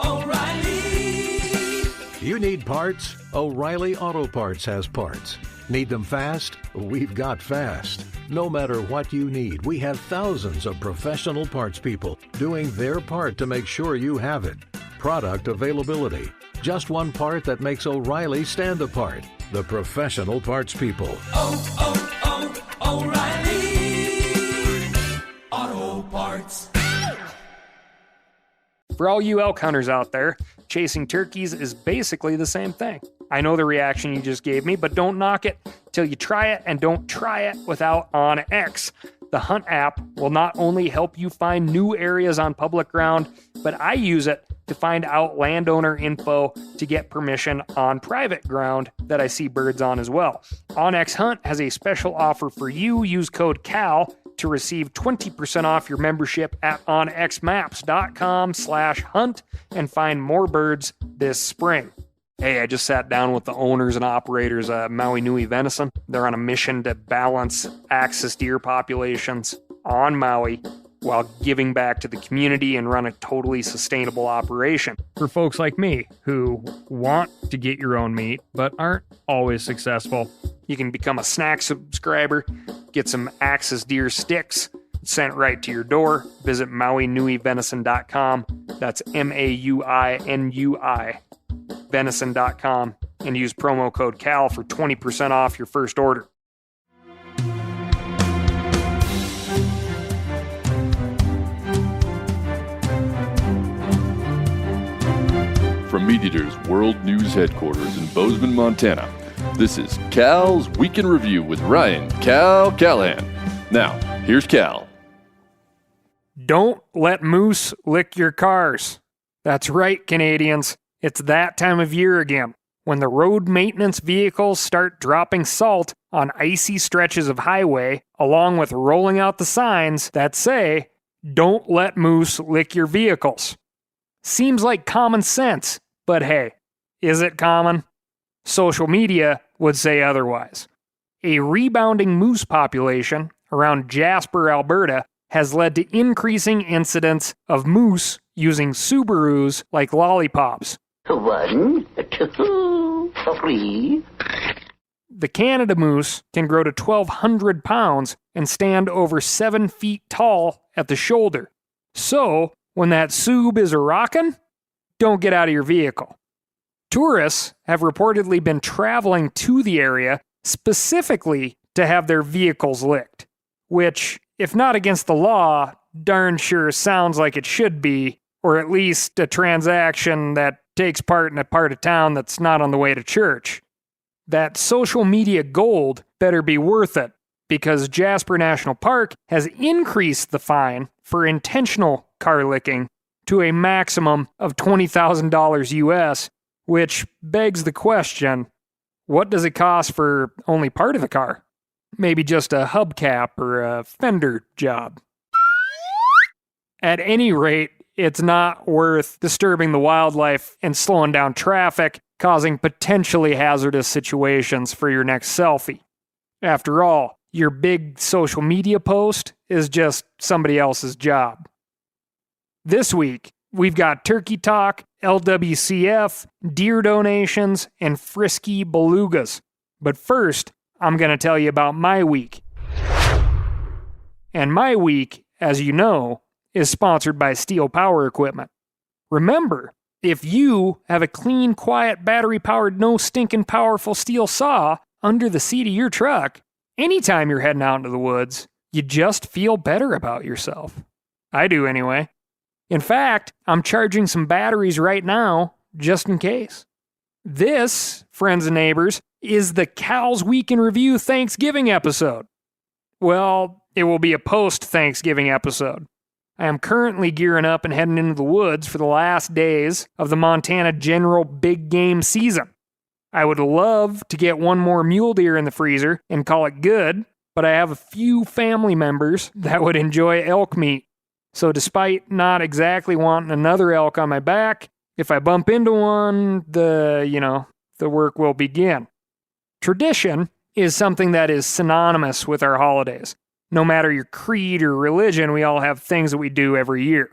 O'Reilly! You need parts? O'Reilly Auto Parts has parts. Need them fast? We've got fast. No matter what you need, we have thousands of professional parts people doing their part to make sure you have it. Product availability. Just one part that makes O'Reilly stand apart. The professional parts people. O'Reilly Auto Parts. For all you elk hunters out there, chasing turkeys is basically the same thing. I know the reaction you just gave me, but don't knock it till you try it, and don't try it without OnX. The Hunt app will not only help you find new areas on public ground, but I use it to find out landowner info to get permission on private ground that I see birds on as well. OnX Hunt has a special offer for you. Use code CAL to receive 20% off your membership at onxmaps.com/hunt and find more birds this spring. Hey, I just sat down with the owners and operators of Maui Nui Venison. They're on a mission to balance axis deer populations on Maui while giving back to the community and run a totally sustainable operation. For folks like me who want to get your own meat but aren't always successful, you can become a snack subscriber, get some axis deer sticks sent right to your door. Visit MauiNuiVenison.com. That's MAUINUI. venison.com and use promo code CAL for 20% off your first order. From MeatEater's World News Headquarters in Bozeman, Montana, this is Cal's Week in Review with Ryan Cal Callahan. Now, here's Cal. Don't let moose lick your cars. That's right, Canadians. It's that time of year again, when the road maintenance vehicles start dropping salt on icy stretches of highway, along with rolling out the signs that say, "Don't let moose lick your vehicles." Seems like common sense, but hey, is it common? Social media would say otherwise. A rebounding moose population around Jasper, Alberta, has led to increasing incidents of moose using Subarus like lollipops. 1, 2, 3. The Canada moose can grow to 1,200 pounds and stand over 7 feet tall at the shoulder. So, when that Sub is a-rockin', don't get out of your vehicle. Tourists have reportedly been traveling to the area specifically to have their vehicles licked, which, if not against the law, darn sure sounds like it should be, or at least a transaction that takes part in a part of town that's not on the way to church. That social media gold better be worth it, because Jasper National Park has increased the fine for intentional car licking to a maximum of $20,000 US, which begs the question, what does it cost for only part of the car? Maybe just a hubcap or a fender job. At any rate, it's not worth disturbing the wildlife and slowing down traffic, causing potentially hazardous situations for your next selfie. After all, your big social media post is just somebody else's job. This week, we've got turkey talk, LWCF, deer donations, and frisky belugas. But first, I'm going to tell you about my week. And my week, as you know, is sponsored by Steel Power Equipment. Remember, if you have a clean, quiet, battery-powered, no stinking powerful steel saw under the seat of your truck, anytime you're heading out into the woods, you just feel better about yourself. I do anyway. In fact, I'm charging some batteries right now, just in case. This, friends and neighbors, is the Cal's Week in Review Thanksgiving episode. Well, it will be a post-Thanksgiving episode. I am currently gearing up and heading into the woods for the last days of the Montana General Big Game season. I would love to get one more mule deer in the freezer and call it good, but I have a few family members that would enjoy elk meat. So despite not exactly wanting another elk on my back, if I bump into one, the work will begin. Tradition is something that is synonymous with our holidays. No matter your creed or religion, we all have things that we do every year.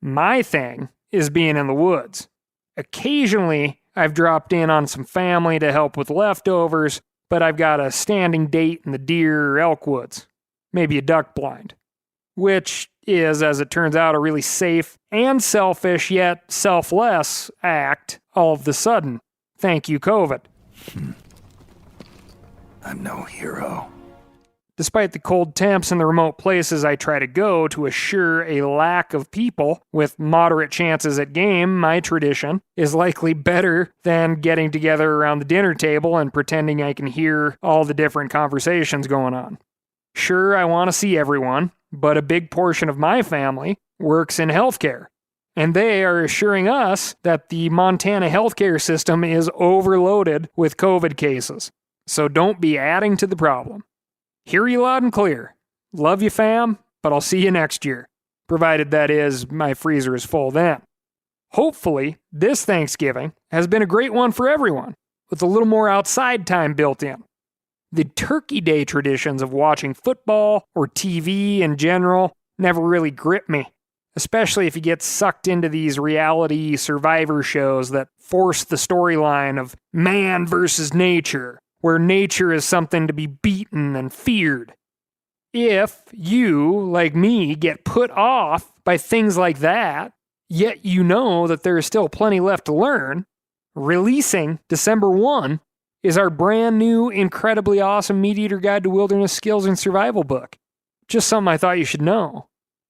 My thing is being in the woods. Occasionally, I've dropped in on some family to help with leftovers, but I've got a standing date in the deer or elk woods. Maybe a duck blind. Which is, as it turns out, a really safe and selfish yet selfless act all of the sudden. Thank you, COVID. I'm no hero. Despite the cold temps in the remote places I try to go to assure a lack of people with moderate chances at game, my tradition is likely better than getting together around the dinner table and pretending I can hear all the different conversations going on. Sure, I want to see everyone, but a big portion of my family works in healthcare, and they are assuring us that the Montana healthcare system is overloaded with COVID cases. So don't be adding to the problem. Hear you loud and clear. Love you, fam, but I'll see you next year. Provided, that is, my freezer is full then. Hopefully, this Thanksgiving has been a great one for everyone, with a little more outside time built in. The Turkey Day traditions of watching football or TV in general never really grip me, especially if you get sucked into these reality survivor shows that force the storyline of man versus nature, where nature is something to be beaten and feared. If you, like me, get put off by things like that, yet you know that there is still plenty left to learn, releasing December 1 is our brand new, incredibly awesome Meat Eater Guide to Wilderness Skills and Survival book. Just something I thought you should know.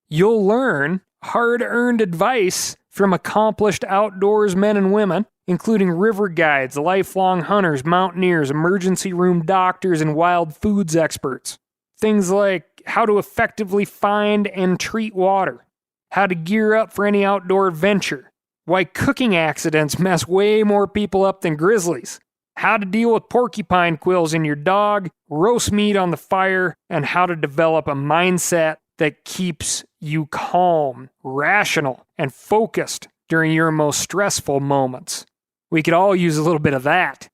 You'll learn hard-earned advice from accomplished outdoors men and women, including river guides, lifelong hunters, mountaineers, emergency room doctors, and wild foods experts. Things like how to effectively find and treat water, how to gear up for any outdoor adventure, why cooking accidents mess way more people up than grizzlies, how to deal with porcupine quills in your dog, roast meat on the fire, and how to develop a mindset that keeps you calm, rational, and focused during your most stressful moments. We could all use a little bit of that.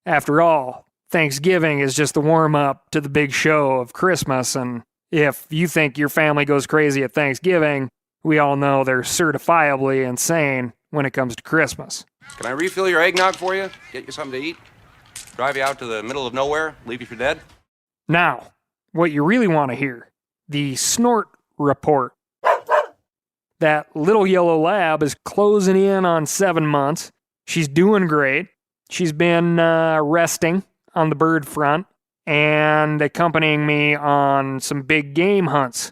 After all, Thanksgiving is just the warm-up to the big show of Christmas, and if you think your family goes crazy at Thanksgiving, we all know they're certifiably insane when it comes to Christmas. Can I refill your eggnog for you? Get you something to eat? Drive you out to the middle of nowhere? Leave you for dead? Now, what you really want to hear, the snort report. That little yellow lab is closing in on 7 months. She's doing great. She's been resting on the bird front and accompanying me on some big game hunts.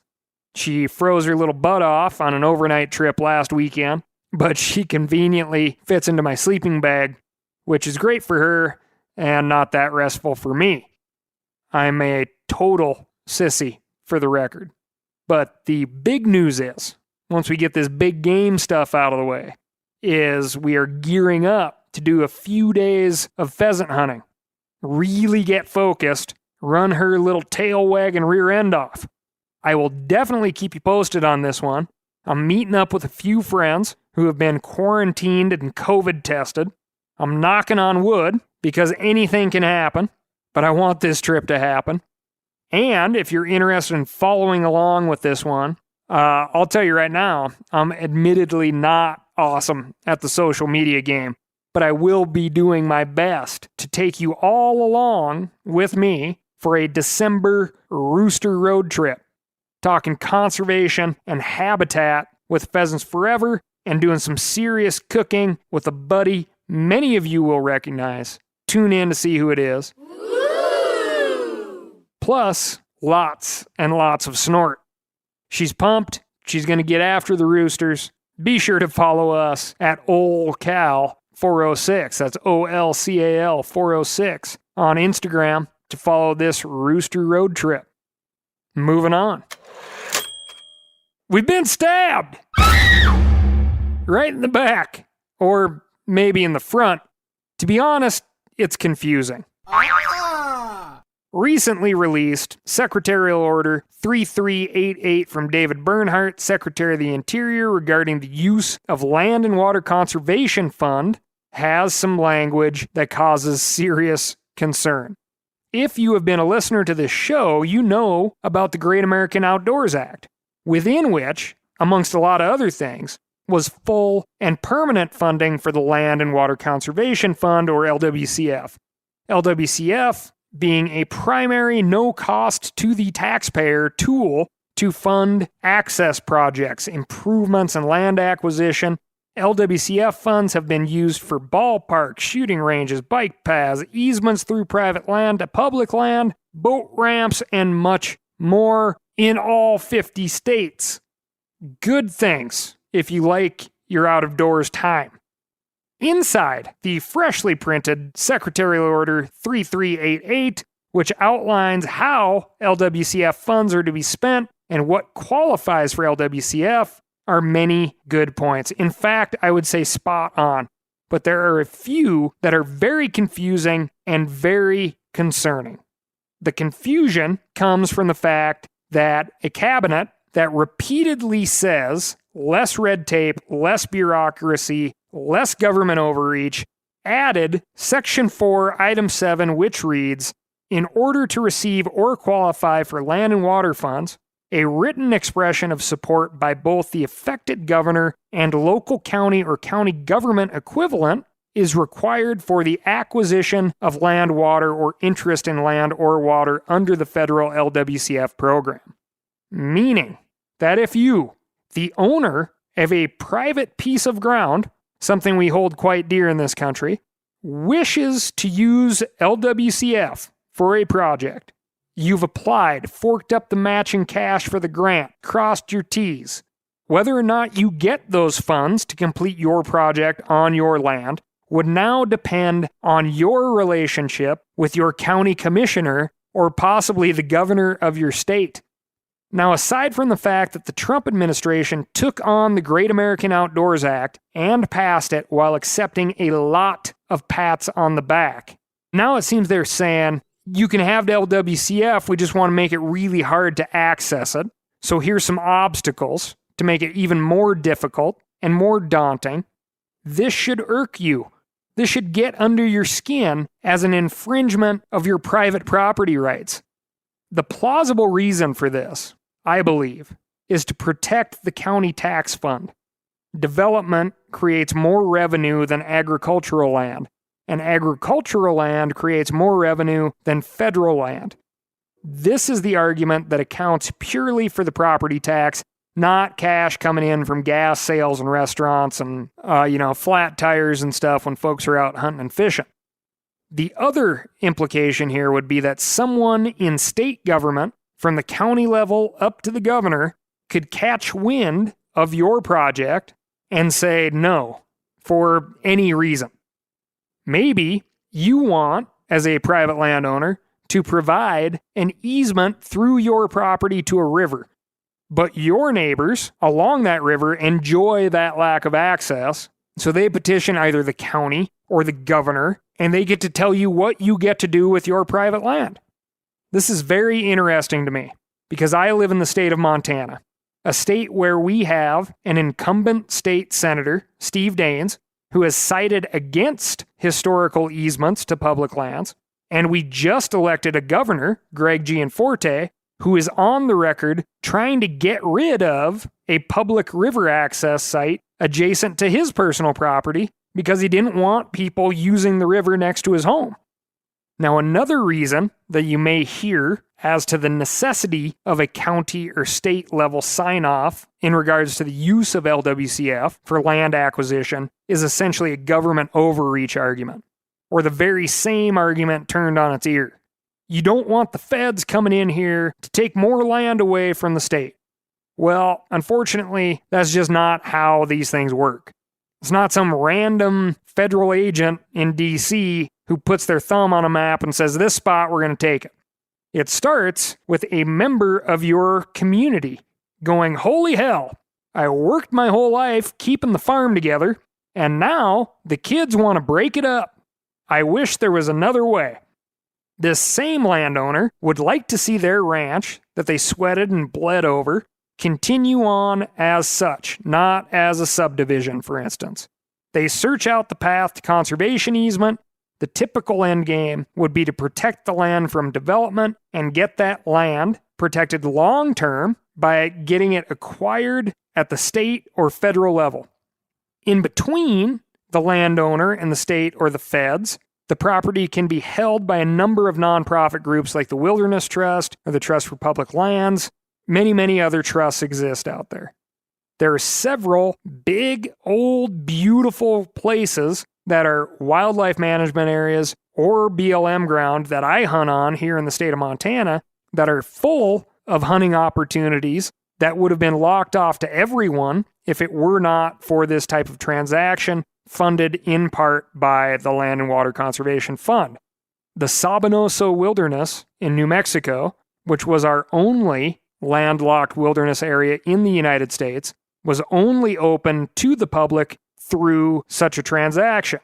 She froze her little butt off on an overnight trip last weekend, but she conveniently fits into my sleeping bag, which is great for her and not that restful for me. I'm a total sissy, for the record. But the big news is, once we get this big game stuff out of the way, is we are gearing up to do a few days of pheasant hunting. Really get focused, run her little tail wagging rear end off. I will definitely keep you posted on this one. I'm meeting up with a few friends who have been quarantined and COVID tested. I'm knocking on wood because anything can happen, but I want this trip to happen. And if you're interested in following along with this one, I'll tell you right now, I'm admittedly not awesome at the social media game, but I will be doing my best to take you all along with me for a December rooster road trip, talking conservation and habitat with Pheasants Forever and doing some serious cooking with a buddy many of you will recognize. Tune in to see who it is. Plus, lots and lots of snort. She's pumped. She's going to get after the roosters. Be sure to follow us at OlCal406. That's OLCAL 406 on Instagram to follow this rooster road trip. Moving on. We've been stabbed! Right in the back. Or maybe in the front. To be honest, it's confusing. Recently released Secretarial Order 3388 from David Bernhardt, Secretary of the Interior, regarding the use of Land and Water Conservation Fund, has some language that causes serious concern. If you have been a listener to this show, you know about the Great American Outdoors Act, within which, amongst a lot of other things, was full and permanent funding for the Land and Water Conservation Fund, or LWCF. LWCF being a primary no-cost to the taxpayer tool to fund access projects, improvements, and land acquisition. LWCF funds have been used for ballparks, shooting ranges, bike paths, easements through private land to public land, boat ramps, and much more in all 50 states. Good things if you like your out-of-doors time. Inside the freshly printed Secretarial Order 3388, which outlines how LWCF funds are to be spent and what qualifies for LWCF, are many good points. In fact, I would say spot on. But there are a few that are very confusing and very concerning. The confusion comes from the fact that a cabinet that repeatedly says less red tape, less bureaucracy, less government overreach, added Section 4, Item 7, which reads, in order to receive or qualify for land and water funds, a written expression of support by both the affected governor and local county or county government equivalent is required for the acquisition of land, water, or interest in land or water under the federal LWCF program. Meaning that if you, the owner of a private piece of ground, something we hold quite dear in this country, wishes to use LWCF for a project, you've applied, forked up the matching cash for the grant, crossed your T's. Whether or not you get those funds to complete your project on your land would now depend on your relationship with your county commissioner or possibly the governor of your state. Now, aside from the fact that the Trump administration took on the Great American Outdoors Act and passed it while accepting a lot of pats on the back, now it seems they're saying, you can have the LWCF, we just want to make it really hard to access it. So here's some obstacles to make it even more difficult and more daunting. This should irk you. This should get under your skin as an infringement of your private property rights. The plausible reason for this, I believe, is to protect the county tax fund. Development creates more revenue than agricultural land, and agricultural land creates more revenue than federal land. This is the argument that accounts purely for the property tax, not cash coming in from gas sales and restaurants and, flat tires and stuff when folks are out hunting and fishing. The other implication here would be that someone in state government, from the county level up to the governor, could catch wind of your project and say no for any reason. Maybe you want, as a private landowner, to provide an easement through your property to a river, but your neighbors along that river enjoy that lack of access, so they petition either the county or the governor, and they get to tell you what you get to do with your private land. This is very interesting to me, because I live in the state of Montana, a state where we have an incumbent state senator, Steve Daines, who has cited against historical easements to public lands, and we just elected a governor, Greg Gianforte, who is on the record trying to get rid of a public river access site adjacent to his personal property because he didn't want people using the river next to his home. Now, another reason that you may hear as to the necessity of a county or state level sign-off in regards to the use of LWCF for land acquisition is essentially a government overreach argument, or the very same argument turned on its ear. You don't want the feds coming in here to take more land away from the state. Well, unfortunately, that's just not how these things work. It's not some random federal agent in D.C. who puts their thumb on a map and says, this spot, we're going to take it. It starts with a member of your community going, holy hell, I worked my whole life keeping the farm together, and now the kids want to break it up. I wish there was another way. This same landowner would like to see their ranch that they sweated and bled over continue on as such, not as a subdivision, for instance. They search out the path to conservation easement. The typical end game would be to protect the land from development and get that land protected long term by getting it acquired at the state or federal level. In between the landowner and the state or the feds, the property can be held by a number of nonprofit groups like the Wilderness Trust or the Trust for Public Lands. Many, many other trusts exist out there. There are several big, old, beautiful places that are wildlife management areas or BLM ground that I hunt on here in the state of Montana that are full of hunting opportunities that would have been locked off to everyone if it were not for this type of transaction funded in part by the Land and Water Conservation Fund. The Sabinoso Wilderness in New Mexico, which was our only landlocked wilderness area in the United States, was only open to the public through such a transaction.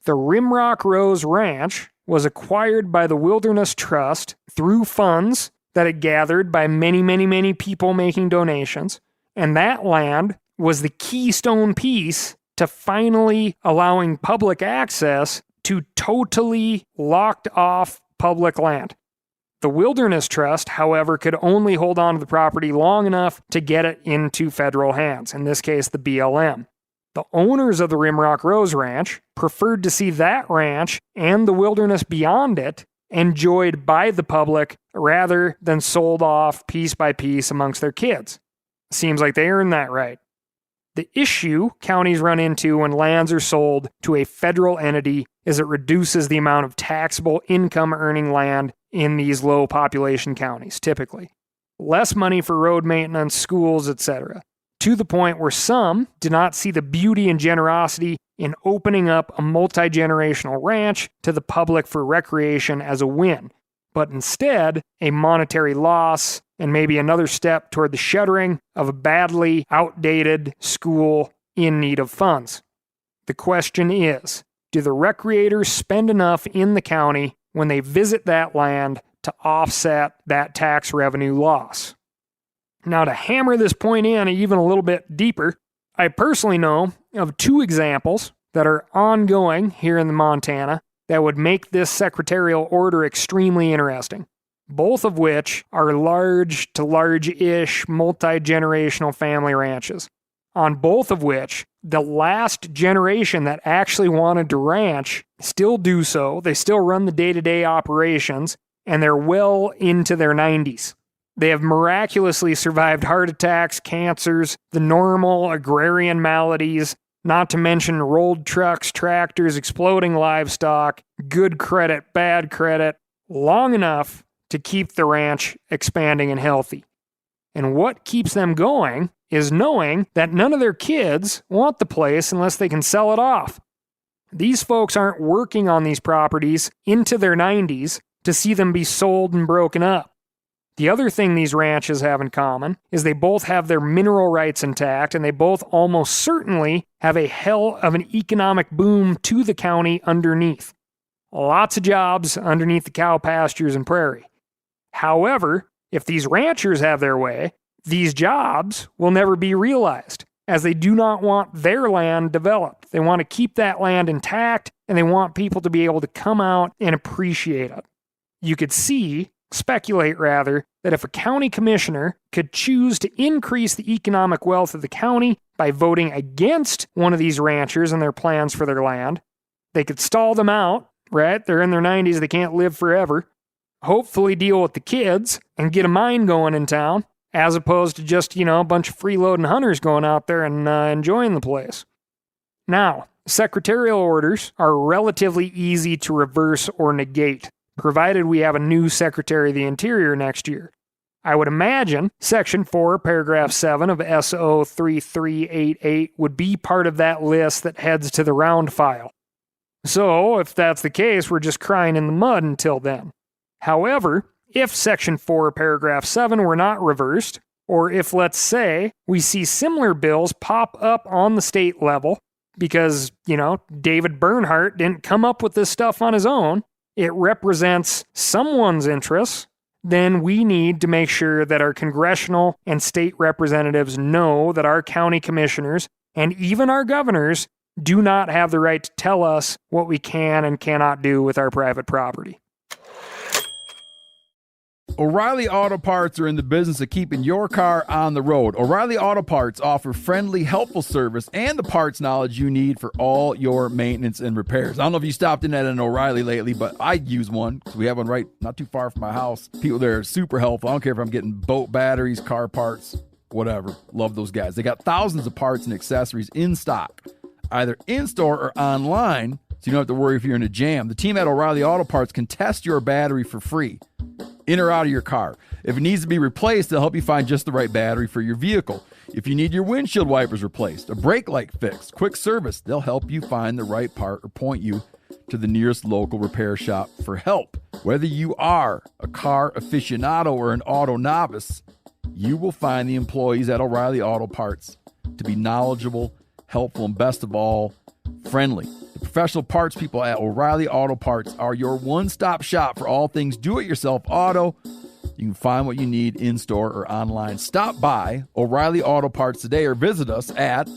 The Rimrock Rose Ranch was acquired by the Wilderness Trust through funds that it gathered by many, many, many people making donations, and that land was the keystone piece to finally allowing public access to totally locked off public land. The Wilderness Trust, however, could only hold on to the property long enough to get it into federal hands, in this case the BLM. The owners of the Rimrock Rose Ranch preferred to see that ranch and the wilderness beyond it enjoyed by the public rather than sold off piece by piece amongst their kids. Seems like they earned that right. The issue counties run into when lands are sold to a federal entity is it reduces the amount of taxable income earning land in these low population counties, typically. Less money for road maintenance, schools, etc. To the point where some do not see the beauty and generosity in opening up a multi-generational ranch to the public for recreation as a win, but instead a monetary loss and maybe another step toward the shuttering of a badly outdated school in need of funds. The question is, do the recreators spend enough in the county when they visit that land to offset that tax revenue loss? Now, to hammer this point in even a little bit deeper, I personally know of two examples that are ongoing here in Montana that would make this secretarial order extremely interesting, both of which are large to large-ish multi-generational family ranches, on both of which the last generation that actually wanted to ranch still do so. They still run the day-to-day operations, and they're well into their 90s. They have miraculously survived heart attacks, cancers, the normal agrarian maladies, not to mention rolled trucks, tractors, exploding livestock, good credit, bad credit, long enough to keep the ranch expanding and healthy. And what keeps them going is knowing that none of their kids want the place unless they can sell it off. These folks aren't working on these properties into their 90s to see them be sold and broken up. The other thing these ranches have in common is they both have their mineral rights intact, and they both almost certainly have a hell of an economic boom to the county underneath. Lots of jobs underneath the cow pastures and prairie. However, if these ranchers have their way, these jobs will never be realized, as they do not want their land developed. They want to keep that land intact, and they want people to be able to come out and appreciate it. You could speculate rather, that if a county commissioner could choose to increase the economic wealth of the county by voting against one of these ranchers and their plans for their land, they could stall them out, right? They're in their 90s, they can't live forever. Hopefully deal with the kids and get a mine going in town, as opposed to just, a bunch of freeloading hunters going out there and enjoying the place. Now, secretarial orders are relatively easy to reverse or negate, provided we have a new Secretary of the Interior next year. I would imagine Section 4, Paragraph 7 of SO 3388 would be part of that list that heads to the round file. So, if that's the case, we're just crying in the mud until then. However, if Section 4, Paragraph 7 were not reversed, or if, let's say, we see similar bills pop up on the state level, because, David Bernhardt didn't come up with this stuff on his own, it represents someone's interests, then we need to make sure that our congressional and state representatives know that our county commissioners and even our governors do not have the right to tell us what we can and cannot do with our private property. O'Reilly Auto Parts are in the business of keeping your car on the road. O'Reilly Auto Parts offer friendly, helpful service and the parts knowledge you need for all your maintenance and repairs. I don't know if you stopped in at an O'Reilly lately, but I use one because we have one right not too far from my house. People there are super helpful. I don't care if I'm getting boat batteries, car parts, whatever. Love those guys. They got thousands of parts and accessories in stock, either in-store or online, so you don't have to worry if you're in a jam. The team at O'Reilly Auto Parts can test your battery for free, in or out of your car. If it needs to be replaced, they'll help you find just the right battery for your vehicle. If you need your windshield wipers replaced, a brake light fixed, quick service, they'll help you find the right part or point you to the nearest local repair shop for help. Whether you are a car aficionado or an auto novice, you will find the employees at O'Reilly Auto Parts to be knowledgeable, helpful, and best of all, friendly. The professional parts people at O'Reilly Auto Parts are your one-stop shop for all things do-it-yourself auto. You can find what you need in-store or online. Stop by O'Reilly Auto Parts today or visit us at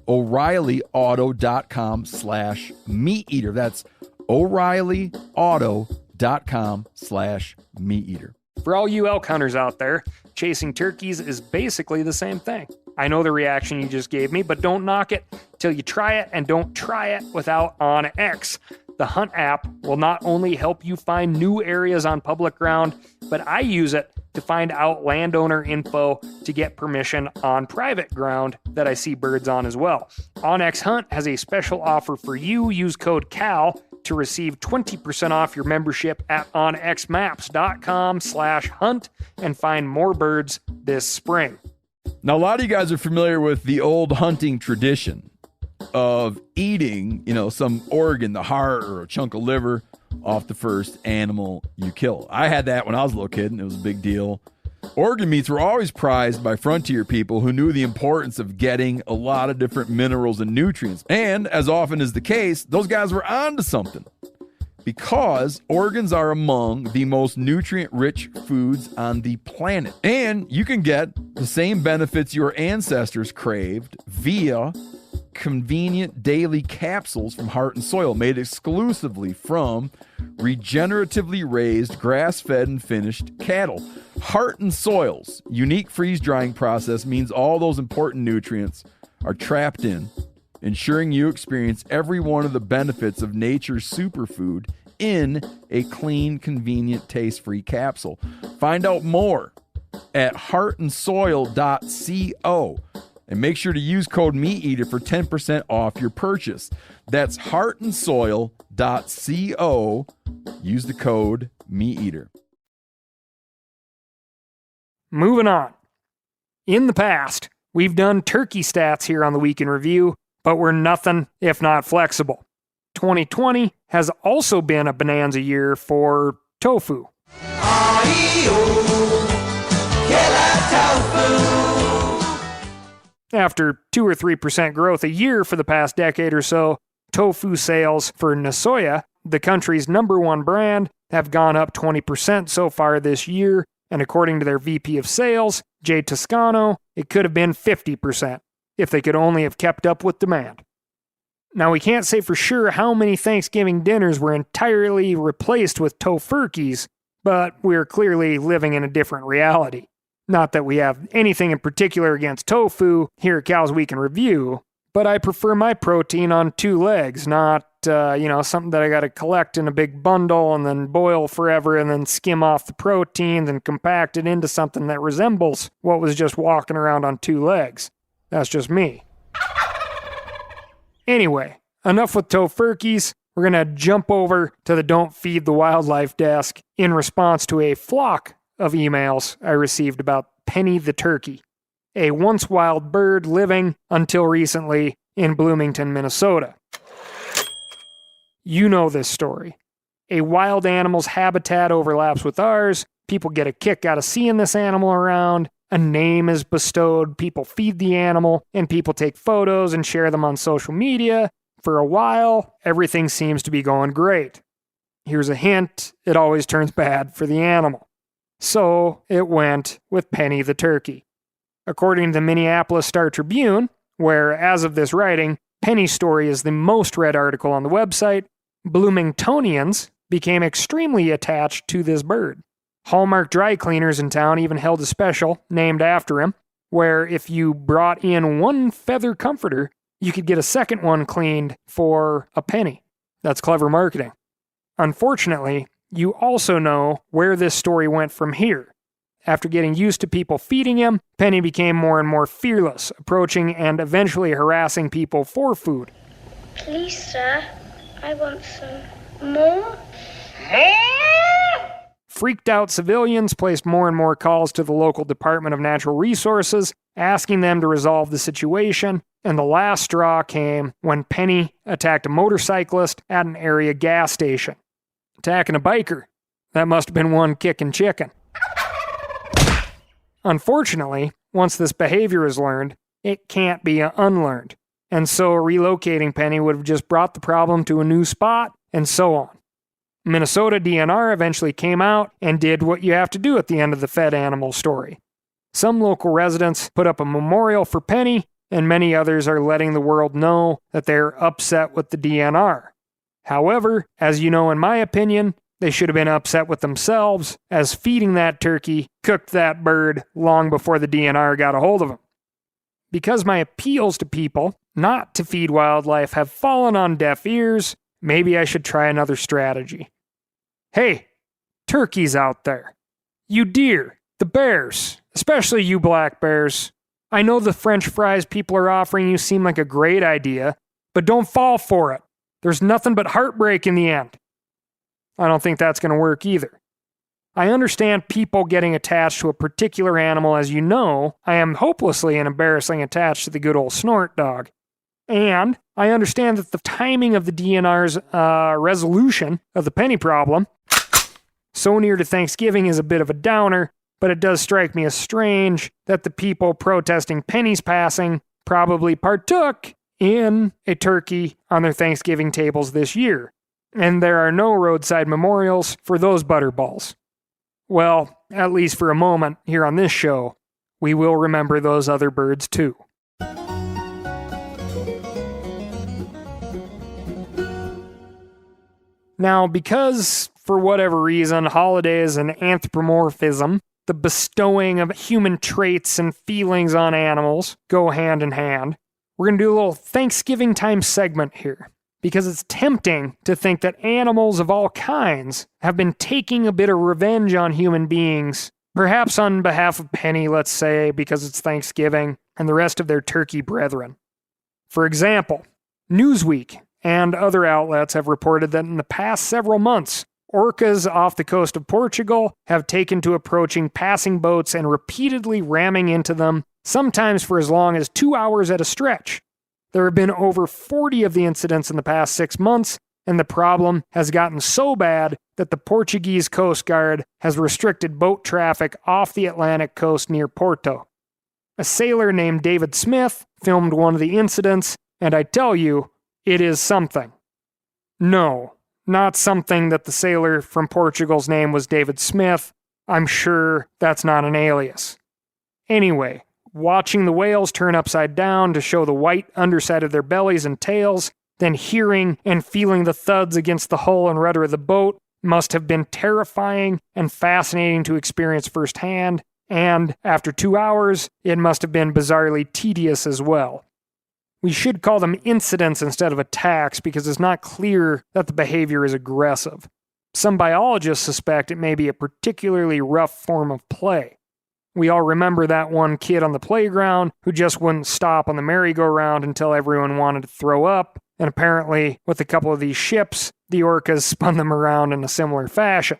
O'ReillyAuto.com/meateater. That's O'ReillyAuto.com/meateater. For all you elk hunters out there, chasing turkeys is basically the same thing. I know the reaction you just gave me, but don't knock it till you try it, and don't try it without OnX. The Hunt app will not only help you find new areas on public ground, but I use it to find out landowner info to get permission on private ground that I see birds on as well. OnX Hunt has a special offer for you. Use code CAL to receive 20% off your membership at onxmaps.com/hunt and find more birds this spring. Now, a lot of you guys are familiar with the old hunting tradition of eating, some organ, the heart or a chunk of liver off the first animal you kill. I had that when I was a little kid, and it was a big deal. Organ meats were always prized by frontier people who knew the importance of getting a lot of different minerals and nutrients. And as often is the case, those guys were onto something, because organs are among the most nutrient-rich foods on the planet. And you can get the same benefits your ancestors craved via convenient daily capsules from Heart and Soil, made exclusively from regeneratively raised, grass-fed, and finished cattle. Heart and Soil's unique freeze-drying process means all those important nutrients are trapped in, ensuring you experience every one of the benefits of nature's superfood in a clean, convenient, taste-free capsule. Find out more at heartandsoil.co and make sure to use code MeatEater for 10% off your purchase. That's heartandsoil.co. Use the code MeatEater. Moving on. In the past, we've done turkey stats here on the Week in Review, but we're nothing if not flexible. 2020 has also been a bonanza year for tofu. After 2 or 3% growth a year for the past decade or so, tofu sales for Nasoya, the country's #1 brand, have gone up 20% so far this year, and according to their VP of Sales, Jay Toscano, it could have been 50% if they could only have kept up with demand. Now, we can't say for sure how many Thanksgiving dinners were entirely replaced with tofurkeys, but we're clearly living in a different reality. Not that we have anything in particular against tofu here at Cal's Week in Review, but I prefer my protein on 2 legs, not, something that I got to collect in a big bundle and then boil forever and then skim off the proteins and compact it into something that resembles what was just walking around on 2 legs. That's just me. Anyway, enough with tofurkeys. We're going to jump over to the Don't Feed the Wildlife desk in response to a flock of emails I received about Penny the turkey, a once wild bird living until recently in Bloomington, Minnesota. You know this story. A wild animal's habitat overlaps with ours. People get a kick out of seeing this animal around. A name is bestowed. People feed the animal, and people take photos and share them on social media. For a while, everything seems to be going great. Here's a hint: it always turns bad for the animal. So it went with Penny the turkey. According to the Minneapolis Star-Tribune, where, as of this writing, Penny's story is the most read article on the website, Bloomingtonians became extremely attached to this bird. Hallmark dry cleaners in town even held a special named after him, where if you brought in one feather comforter, you could get a second one cleaned for a penny. That's clever marketing. Unfortunately, you also know where this story went from here. After getting used to people feeding him, Penny became more and more fearless, approaching and eventually harassing people for food. Please, sir, I want some more. Freaked out civilians placed more and more calls to the local Department of Natural Resources, asking them to resolve the situation, and the last straw came when Penny attacked a motorcyclist at an area gas station. Attacking a biker. That must have been one kicking chicken. Unfortunately, once this behavior is learned, it can't be unlearned. And so relocating Penny would have just brought the problem to a new spot, and so on. Minnesota DNR eventually came out and did what you have to do at the end of the fed animal story. Some local residents put up a memorial for Penny, and many others are letting the world know that they're upset with the DNR. However, as you know, in my opinion, they should have been upset with themselves, as feeding that turkey cooked that bird long before the DNR got a hold of him. Because my appeals to people not to feed wildlife have fallen on deaf ears, maybe I should try another strategy. Hey, turkeys out there. You deer, the bears, especially you black bears. I know the French fries people are offering you seem like a great idea, but don't fall for it. There's nothing but heartbreak in the end. I don't think that's going to work either. I understand people getting attached to a particular animal. As you know, I am hopelessly and embarrassingly attached to the good old snort dog. And I understand that the timing of the DNR's resolution of the penny problem so near to Thanksgiving is a bit of a downer, but it does strike me as strange that the people protesting Penny's passing probably partook in a turkey on their Thanksgiving tables this year, and there are no roadside memorials for those butterballs. Well, at least for a moment here on this show, we will remember those other birds too. Now, because, for whatever reason, holidays and anthropomorphism, the bestowing of human traits and feelings on animals, go hand in hand, we're going to do a little Thanksgiving time segment here. Because it's tempting to think that animals of all kinds have been taking a bit of revenge on human beings, perhaps on behalf of Penny, let's say, because it's Thanksgiving, and the rest of their turkey brethren. For example, Newsweek and other outlets have reported that in the past several months, orcas off the coast of Portugal have taken to approaching passing boats and repeatedly ramming into them, sometimes for as long as 2 hours at a stretch. There have been over 40 of the incidents in the past 6 months, and the problem has gotten so bad that the Portuguese Coast Guard has restricted boat traffic off the Atlantic coast near Porto. A sailor named David Smith filmed one of the incidents, and I tell you, it is something. No, not something that the sailor from Portugal's name was David Smith. I'm sure that's not an alias. Anyway, watching the whales turn upside down to show the white underside of their bellies and tails, then hearing and feeling the thuds against the hull and rudder of the boat must have been terrifying and fascinating to experience firsthand, and after 2 hours, it must have been bizarrely tedious as well. We should call them incidents instead of attacks because it's not clear that the behavior is aggressive. Some biologists suspect it may be a particularly rough form of play. We all remember that one kid on the playground who just wouldn't stop on the merry-go-round until everyone wanted to throw up, and apparently, with a couple of these ships, the orcas spun them around in a similar fashion.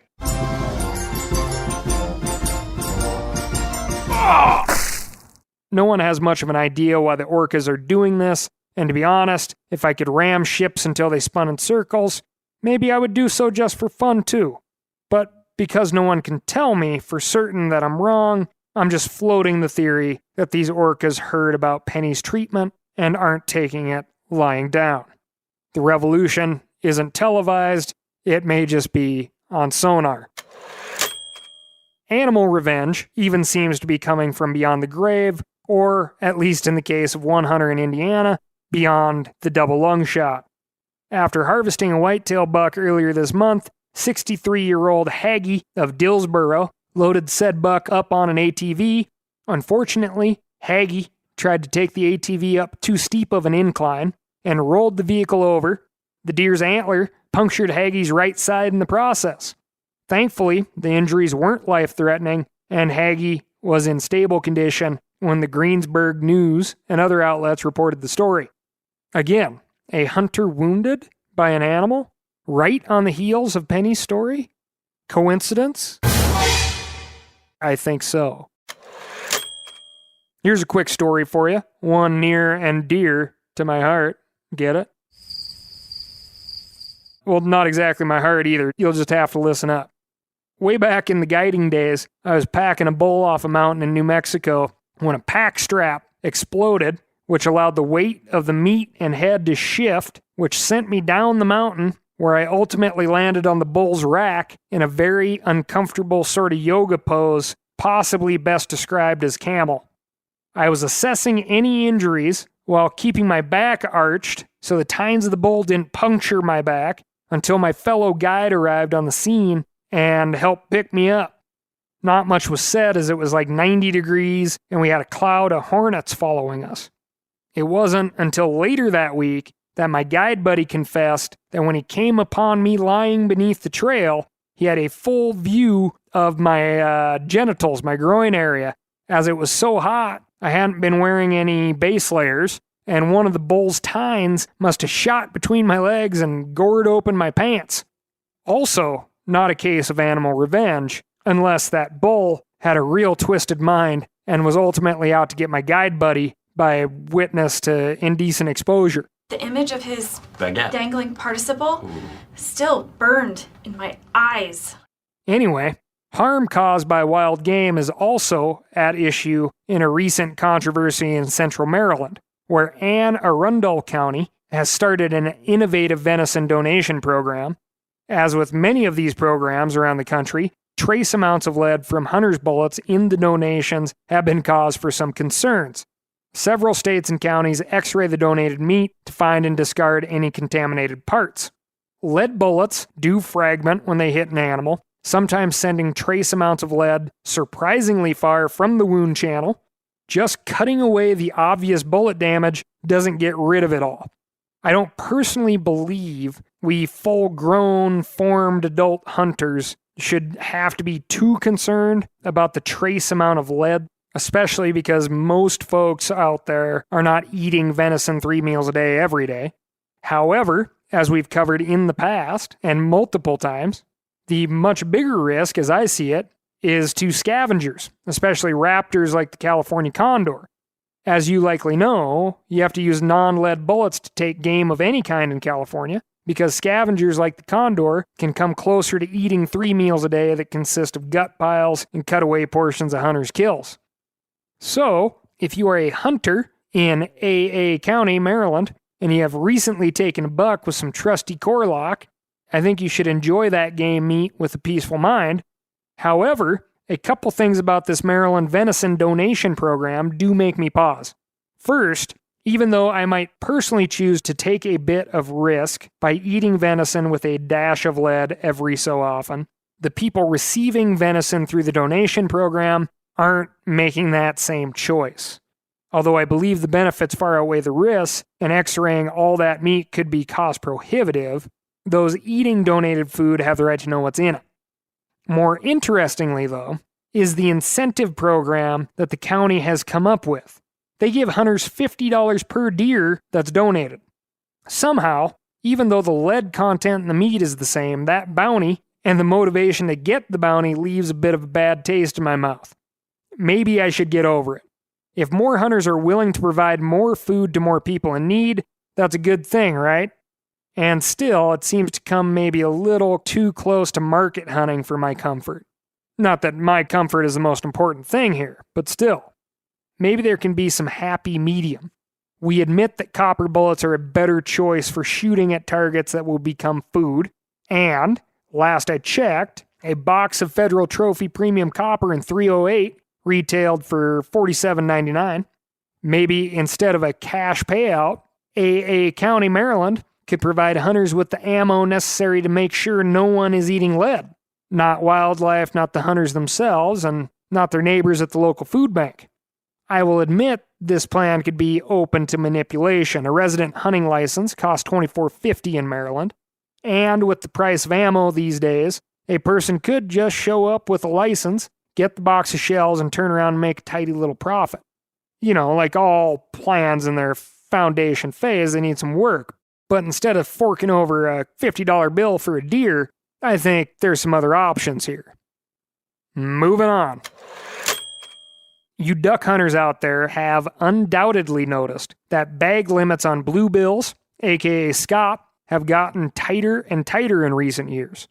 No one has much of an idea why the orcas are doing this, and to be honest, if I could ram ships until they spun in circles, maybe I would do so just for fun too. But because no one can tell me for certain that I'm wrong, I'm just floating the theory that these orcas heard about Penny's treatment and aren't taking it lying down. The revolution isn't televised, it may just be on sonar. Animal revenge even seems to be coming from beyond the grave, or, at least in the case of one hunter in Indiana, beyond the double lung shot. After harvesting a whitetail buck earlier this month, 63-year-old Haggie of Dillsboro loaded said buck up on an ATV. Unfortunately, Haggy tried to take the ATV up too steep of an incline and rolled the vehicle over. The deer's antler punctured Haggy's right side in the process. Thankfully, the injuries weren't life-threatening, and Haggy was in stable condition when the Greensburg News and other outlets reported the story. Again, a hunter wounded by an animal right on the heels of Penny's story? Coincidence? I think so. Here's a quick story for you, one near and dear to my heart. Get it? Well, not exactly my heart either. You'll just have to listen up. Way back in the guiding days, I was packing a bull off a mountain in New Mexico when a pack strap exploded, which allowed the weight of the meat and head to shift, which sent me down the mountain, where I ultimately landed on the bull's rack in a very uncomfortable sort of yoga pose, possibly best described as camel. I was assessing any injuries while keeping my back arched so the tines of the bull didn't puncture my back until my fellow guide arrived on the scene and helped pick me up. Not much was said as it was like 90 degrees and we had a cloud of hornets following us. It wasn't until later that week that my guide buddy confessed that when he came upon me lying beneath the trail, he had a full view of my genitals, my groin area, as it was so hot I hadn't been wearing any base layers, and one of the bull's tines must have shot between my legs and gored open my pants. Also, not a case of animal revenge, unless that bull had a real twisted mind and was ultimately out to get my guide buddy by witness to indecent exposure. The image of his dangling participle still burned in my eyes. Anyway, harm caused by wild game is also at issue in a recent controversy in central Maryland, where Anne Arundel County has started an innovative venison donation program. As with many of these programs around the country, trace amounts of lead from hunters' bullets in the donations have been cause for some concerns. Several states and counties x-ray the donated meat to find and discard any contaminated parts. Lead bullets do fragment when they hit an animal, sometimes sending trace amounts of lead surprisingly far from the wound channel. Just cutting away the obvious bullet damage doesn't get rid of it all. I don't personally believe we full-grown, formed adult hunters should have to be too concerned about the trace amount of lead, especially because most folks out there are not eating venison 3 meals a day every day. However, as we've covered in the past, and multiple times, the much bigger risk, as I see it, is to scavengers, especially raptors like the California condor. As you likely know, you have to use non-lead bullets to take game of any kind in California, because scavengers like the condor can come closer to eating 3 meals a day that consist of gut piles and cutaway portions of hunters' kills. So, if you are a hunter in AA County, Maryland, and you have recently taken a buck with some trusty Corlock, I think you should enjoy that game meat with a peaceful mind. However, a couple things about this Maryland venison donation program do make me pause. First, even though I might personally choose to take a bit of risk by eating venison with a dash of lead every so often, the people receiving venison through the donation program aren't making that same choice. Although I believe the benefits far outweigh the risks, and x-raying all that meat could be cost prohibitive, those eating donated food have the right to know what's in it. More interestingly, though, is the incentive program that the county has come up with. They give hunters $50 per deer that's donated. Somehow, even though the lead content in the meat is the same, that bounty and the motivation to get the bounty leaves a bit of a bad taste in my mouth. Maybe I should get over it. If more hunters are willing to provide more food to more people in need, that's a good thing, right? And still, it seems to come maybe a little too close to market hunting for my comfort. Not that my comfort is the most important thing here, but still. Maybe there can be some happy medium. We admit that copper bullets are a better choice for shooting at targets that will become food, and, last I checked, a box of Federal Trophy Premium Copper in 308 retailed for $47.99. Maybe instead of a cash payout, AA County, Maryland could provide hunters with the ammo necessary to make sure no one is eating lead. not wildlife, not the hunters themselves, and not their neighbors at the local food bank. I will admit this plan could be open to manipulation. A resident hunting license costs $24.50 in Maryland, and with the price of ammo these days, a person could just show up with a license, get the box of shells, and turn around and make a tidy little profit. You know, like all plans in their foundation phase, they need some work. But instead of forking over a $50 bill for a deer, I think there's some other options here. Moving on. You duck hunters out there have undoubtedly noticed that bag limits on bluebills, aka scaup, have gotten tighter and tighter in recent years.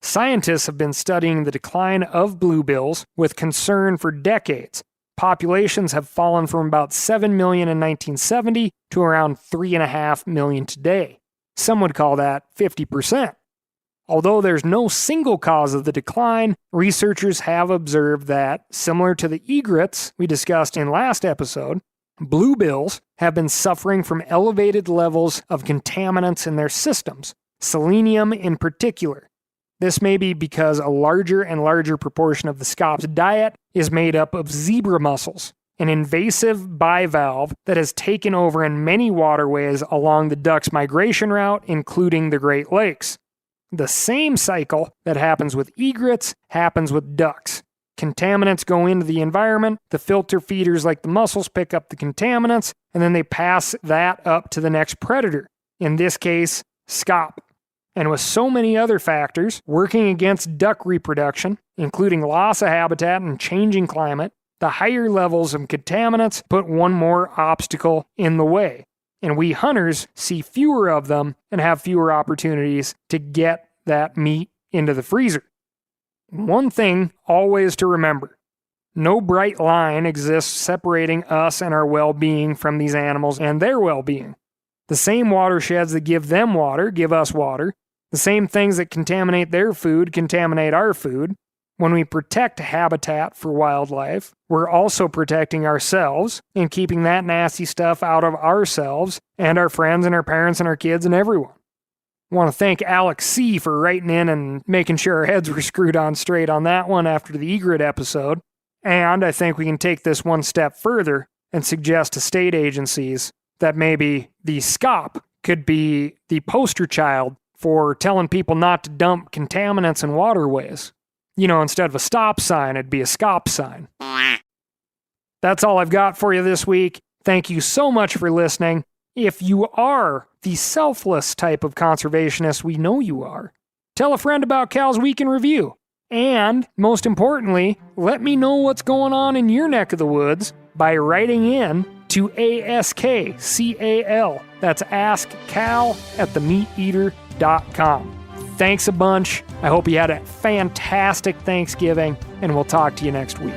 Scientists have been studying the decline of bluebills with concern for decades. Populations have fallen from about 7 million in 1970 to around 3.5 million today. Some would call that 50%. Although there's no single cause of the decline, researchers have observed that, similar to the egrets we discussed in last episode, bluebills have been suffering from elevated levels of contaminants in their systems, selenium in particular. This may be because a larger and larger proportion of the scaup's diet is made up of zebra mussels, an invasive bivalve that has taken over in many waterways along the duck's migration route, including the Great Lakes. The same cycle that happens with egrets happens with ducks. Contaminants go into the environment, the filter feeders like the mussels pick up the contaminants, and then they pass that up to the next predator, in this case, scaup. And with so many other factors working against duck reproduction, including loss of habitat and changing climate, the higher levels of contaminants put one more obstacle in the way. And we hunters see fewer of them and have fewer opportunities to get that meat into the freezer. One thing always to remember: no bright line exists separating us and our well-being from these animals and their well-being. The same watersheds that give them water give us water. The same things that contaminate their food contaminate our food. When we protect habitat for wildlife, we're also protecting ourselves and keeping that nasty stuff out of ourselves and our friends and our parents and our kids and everyone. I want to thank Alex C. for writing in and making sure our heads were screwed on straight on that one after the egret episode. And I think we can take this one step further and suggest to state agencies that maybe the scaup could be the poster child for telling people not to dump contaminants in waterways. You know, instead of a stop sign, it'd be a scaup sign. That's all I've got for you this week. Thank you so much for listening. If you are the selfless type of conservationist we know you are, tell a friend about Cal's Week in Review. And, most importantly, let me know what's going on in your neck of the woods by writing in to ASKCAL. That's askcal@themeateater.com. Thanks a bunch. I hope you had a fantastic Thanksgiving, and we'll talk to you next week.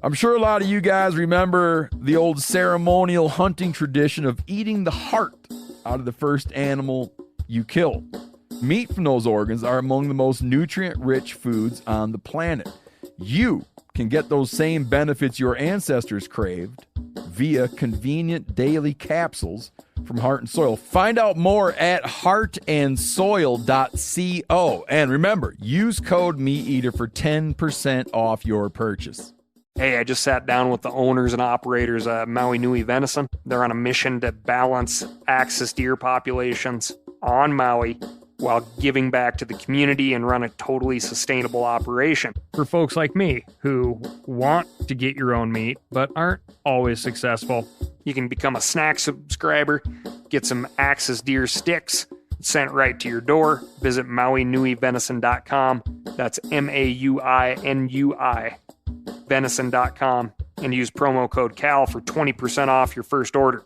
I'm sure a lot of you guys remember the old ceremonial hunting tradition of eating the heart out of the first animal you kill. Meat from those organs are among the most nutrient-rich foods on the planet. You can get those same benefits your ancestors craved via convenient daily capsules from Heart and Soil. Find out more at heartandsoil.co. And remember, use code MeatEater for 10% off your purchase. Hey, I just sat down with the owners and operators of Maui Nui Venison. They're on a mission to balance axis deer populations on Maui while giving back to the community and run a totally sustainable operation. For folks like me who want to get your own meat but aren't always successful, you can become a snack subscriber, get some axis deer sticks sent right to your door. Visit MauiNuiVenison.com. That's MAUINUI. venison.com and use promo code CAL for 20% off your first order.